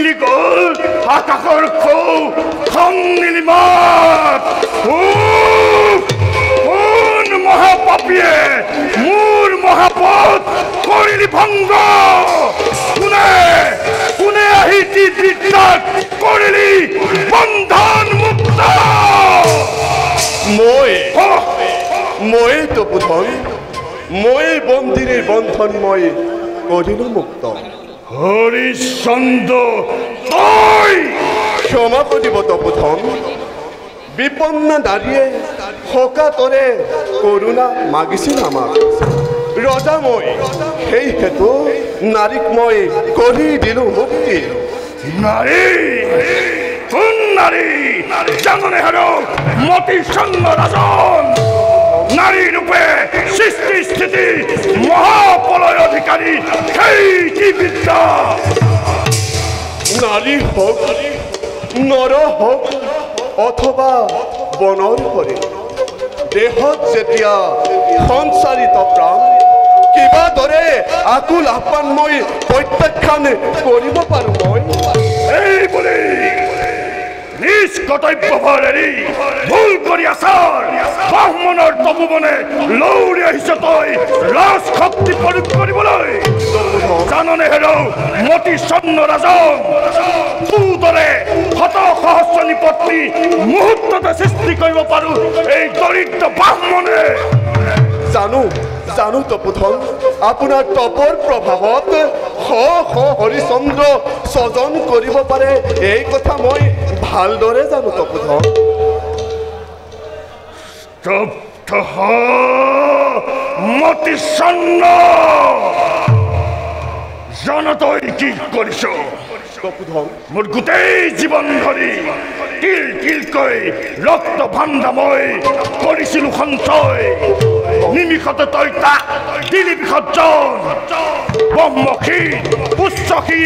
ভাঙি গ'ল আকাশৰ খৌ খন নীলিমাত কোন মহাপাপীয়ে মোৰ মহাপথ কৰিলি ভংগ কোনে কোনে আহি বিদ্যাত কৰিলি বন্ধন মুক্ত মই তপোধন মই বন্দিনীৰ বন্ধন মই কৰিলো মুক্ত হৰিশ্চন্দ্ৰ তই ক্ষমা কৰিব তপোধন বিপন্ন নাৰীয়ে শকাতৰে কৰোণা মাগিছিল আমাক ৰজা মই সেই হেতু নাৰীক মই কৰি দিলো মুক্তি নাৰী কোন নাৰী জাননে হেৰো মতিচন্ন ৰাজন নাৰী ৰূপে সৃষ্টি স্থিতি মহাপ্ৰলয় অধিকাৰী সেই কি বিদ্যা নাৰী হোক নৰ হোক অথবা বনৰ পৰি দেহত যেতিয়া সঞ্চাৰিত প্ৰাণ কিবা দৰে আকুল আহ্বান মই প্ৰত্যাখ্যান কৰিব পাৰো মই এই বুলি নিজ কৰ্তব্যভাৰ এৰি ভুল কৰি আছাৰ ব্ৰাহ্মণৰ তপোবনে লৌৰি আহিছ তই ৰাজ শক্তি প্ৰয়োগ কৰিবলৈ জাননে হেৰৌ মতিচন্ন ৰাজন তোৰ দৰে শত সহস্ৰ নিপত্তি মুহূৰ্ততে সৃষ্টি কৰিব পাৰো এই দৰিদ্ৰ ব্ৰাহ্মণে জানো তপোধন আপোনাৰ তপৰ প্ৰভাৱত শ শ হৰিচন্দ্ৰ স্বজন কৰিব পাৰে এই কথা মই ভালদৰে জানো তপোধন মতিচন্ন জানো তই কি কৰিছ তপোধন মোৰ গোটেই জীৱন ধৰি তিল তিলকৈ ৰক্ত ভাণ্ডা মই কৰিছিলো সঞ্চয় নিমিষতে তই তাক দিলি বিসৰ্জন ব্ৰহ্মশী পুষ্যশী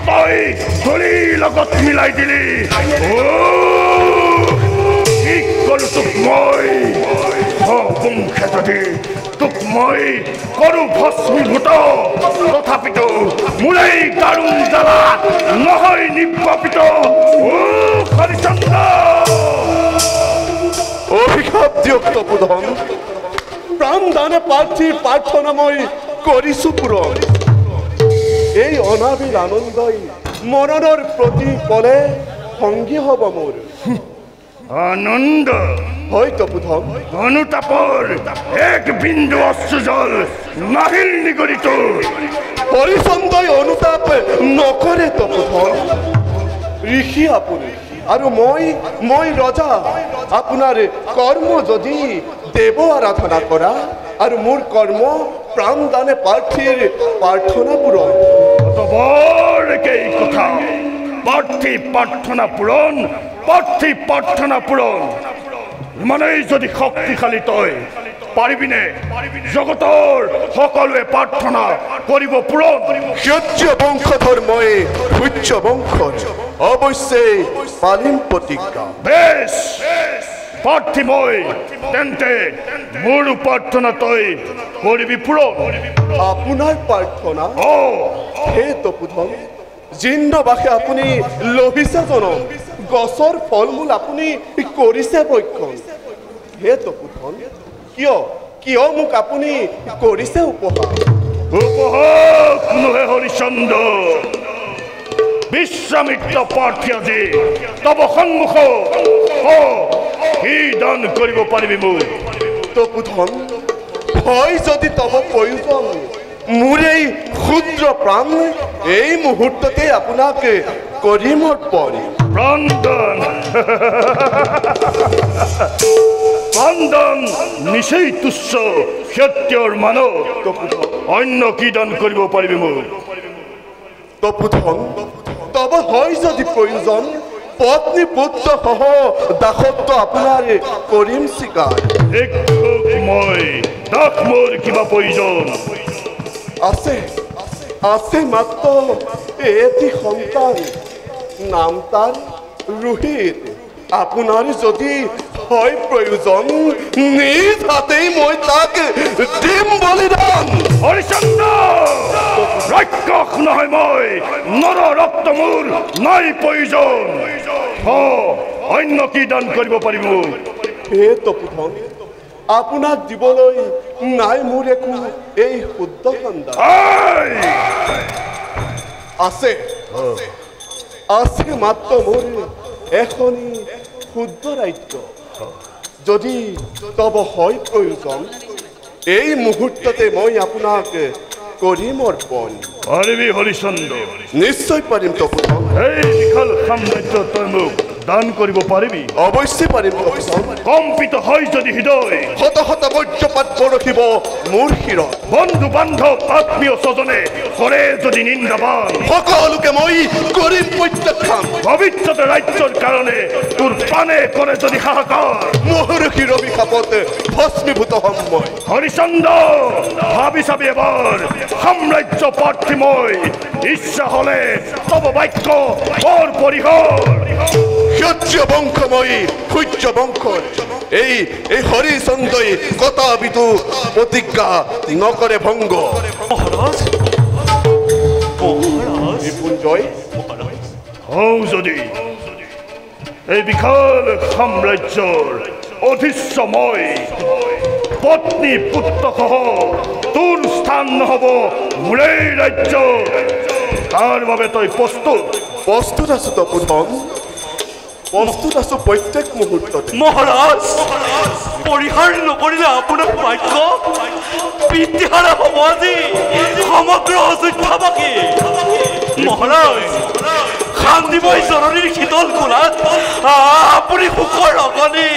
তই ধূলিৰ লগত মিলাই দিলি কি কলো তোক মই বংশে যদি তোক মই কৰো ভস্মীভূত তথাপিতো মোৰেই দাৰুণ জ্বালা নহয় নিৰ্বাপিত হৰিচন্দ্ৰ অভিশাপ দিয়ক তপোধন প্ৰাণ দানে প্ৰাৰ্থনা মই কৰিছো পূৰণ এই অনাবিল আনন্দই মৰণৰ প্ৰতি পলে সংগী হ'ব মোৰ আনন্দ হয় তপোধন অনুতাপৰ এক বিন্দু অশ্ৰুজল নাহিল নিগৰিত হৰিচন্দ্ৰই অনুতাপ নকৰে তপোধন ঋষি আপুনি আৰু মই ৰজা আপোনাৰ কৰ্ম যদি দেৱ আৰাধনা কৰা আৰু মোৰ কৰ্ম প্ৰাণ দানে প্ৰাৰ্থীৰ প্ৰাৰ্থনা পূৰণ বৰ একেই কথা প্ৰাৰ্থী প্ৰাৰ্থনা পূৰণ ইমানেই যদি শক্তিশালী তই পাৰিবিনে জগতৰ সকলোৱে প্ৰাৰ্থনা কৰিব পূৰণ সূৰ্য বংশধৰ মই সূৰ্য বংশৰ অৱশ্যেই পালিম প্ৰতিজ্ঞা বেশ প্ৰাৰ্থী মই তেন্তে মোৰ প্ৰাৰ্থনা তই কৰিবি পূৰণ আপোনাৰ প্ৰাৰ্থনা হে তপোধন জিন্দ্ৰবাসে আপুনি লভিছে জনম গছৰ ফল মূল আপুনি কৰিছে ভক্ষণ হে তপোধন কিয় মোক আপুনি কৰিছে উপহাস নহয় হৰিচন্দ্ৰ বিশ্বামিত্ৰ প্ৰাৰ্থী আজি তব সন্মুখ কি দান কৰিব পাৰিবি মোক তপোধন হয় যদি তব প্ৰয়োজন মোৰ এই ক্ষুদ্ৰ প্ৰাণ এই মুহূৰ্ততে আপোনাক কৰিম অৰ্পণ প্ৰাণ নিচেই তুচ্ছ ক্ষত্ৰিয়ৰ মানৱ অন্য কি দান কৰিব পাৰিবি মোক তপোধন তব হয় যদি প্ৰয়োজন পত্নী পুত্ৰ সহ দাসত্ব আপোনাৰ কৰিম স্বীকাৰ মই দাস মোৰ কিবা প্ৰয়োজন আছে মাত্ৰ এটি সন্তান নাম তাৰ ৰোহিত আপোনাৰ যদি হয় প্ৰয়োজন নিজ হাতেই মই তাক দিম বলিদান হৰিচন্দ্ৰ ৰাক্ষস নহয় মই নৰ ৰক্ত মোৰ নাই প্ৰয়োজন অন্য কি দান কৰিব পাৰিম হে তপোধন আপোনাক দিবলৈ নাই মোৰ একো এই শুদ্ধ খণ্ডা আছে আছে মাত্ৰ মোৰ এখনি শুদ্ধ ৰাজ্য যদি তব হয় প্ৰয়োজন এই মুহূৰ্ততে মই আপোনাক কৰিম অৰ্পণ পাৰিবি হৰিচন্দ্ৰ নিশ্চয় পাৰিম তপোধন এই বিশাল সাম্ৰাজ্য তই মোক দান কৰিব পাৰিবি অৱশ্যে পাৰিম তপোধন কম্পিত হয় যদি হৃদয় শত শত বজ্ৰপাত বৰষিব মোৰ শিৰত বন্ধু বান্ধৱ আত্মীয় স্বজনে কৰে যদি নিন্দাবান সকলোকে মই কৰিম প্ৰত্যাখ্যান ভৱিষ্যতে ৰাজ্যৰ কাৰণে তোৰ প্ৰাণে কৰে যদি হাহাকাৰ মোৰ শিৰবিশাপত ভস্মীভূত হম মই হৰিচন্দ্ৰ ভাবি চাবি এবাৰ সাম্ৰাজ্য প্ৰাৰ্থী মই ইচ্ছা হলে তব বাক্য বৰ পৰিহৰ ক্ষত্ৰিয় বংশ মই সূৰ্য বংশৰ এই হৰিচন্দ্ৰই কটাবিতো প্ৰতিজ্ঞা নকৰে ভংগ মৃত্যুঞ্জয় হওঁ যদি এই বিশাল সাম্ৰাজ্যৰ অধীশ্য মই পত্নী পুত্ৰসহ তোৰ স্থান নহব মোৰেই ৰাজ্য তাৰ বাবে তই প্ৰস্তুত আছো তপোধন প্ৰস্তুত আছো প্ৰত্যেক মুহূৰ্ততে মহাৰাজ পৰিহাৰ নকৰিলে আপোনাৰ ভাগ্য পিতৃহাৰা হ'ব আজি সমগ্ৰ অযোধ্যাবাসী মহাৰাজ শান্তিময় জননীৰ শীতল কোলাত আপুনি সুখৰ অগণি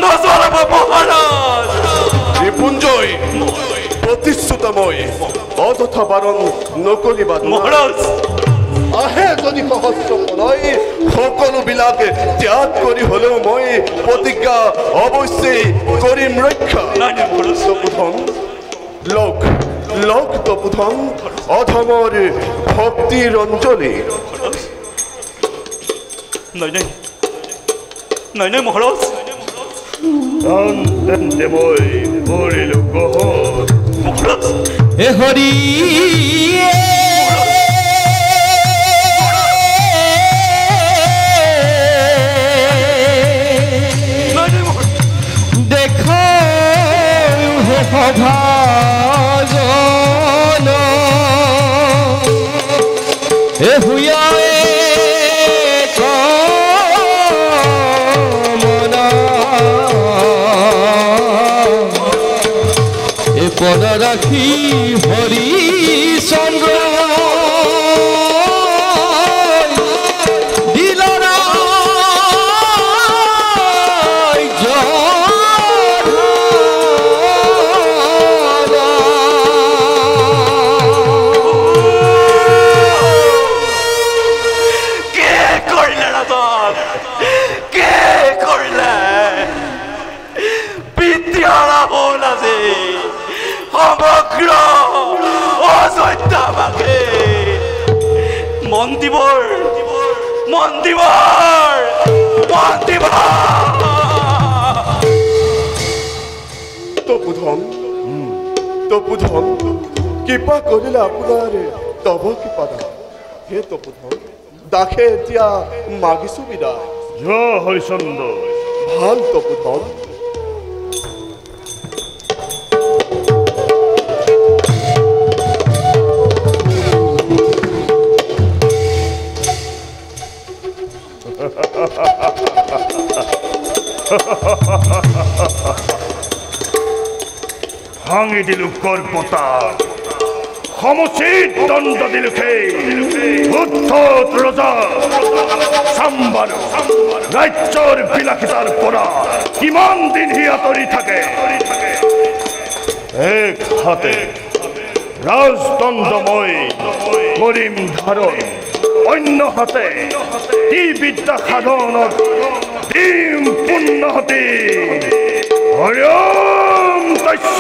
নজৰাব মহাৰাজ মৃত্যুঞ্জয় প্ৰতিশ্ৰুত মই অযথা বাৰণ নকৰিবা মহাৰাজ আহে যদি সহস্ৰ পলয় সকলোবিলাক ত্যাগ কৰি হলেও মই প্ৰতিজ্ঞা অৱশ্যেই কৰিম ৰক্ষা তপোধন লগ তপোধন অধমৰ ভক্তিৰ অঞ্জলি নাই মহাৰাজ মই কৰিলো গহৰ মহাৰাজ হে হৰি সভাজন এ হুয়ায়ে কামনা এ পদ ৰাখি হৰিচন্দ্ৰ সমগ্ৰ অযোধ্যাবাসী মন্দিবৰ তপোধন কৃপা কৰিলে আপোনাৰ তব কৃপা হে তপোধন দাসে এতিয়া মাগিছো বিদায় জয় হৰিচন্দ্ৰ ভাল তপোধন ভাঙি দিলো কৰ্পতা সমচিত দণ্ড দিলো ৰজা চাম্বাৰু ৰাজ্যৰ বিলাসিতাৰ পৰা কিমান দিন সি আঁতৰি থাকে এক হাতে ৰাজদণ্ড মই কৰিম ধাৰণ অন্য হাতে ই বিদ্যা সাধনত দিম পুণ্যহতি হৰিম তস্য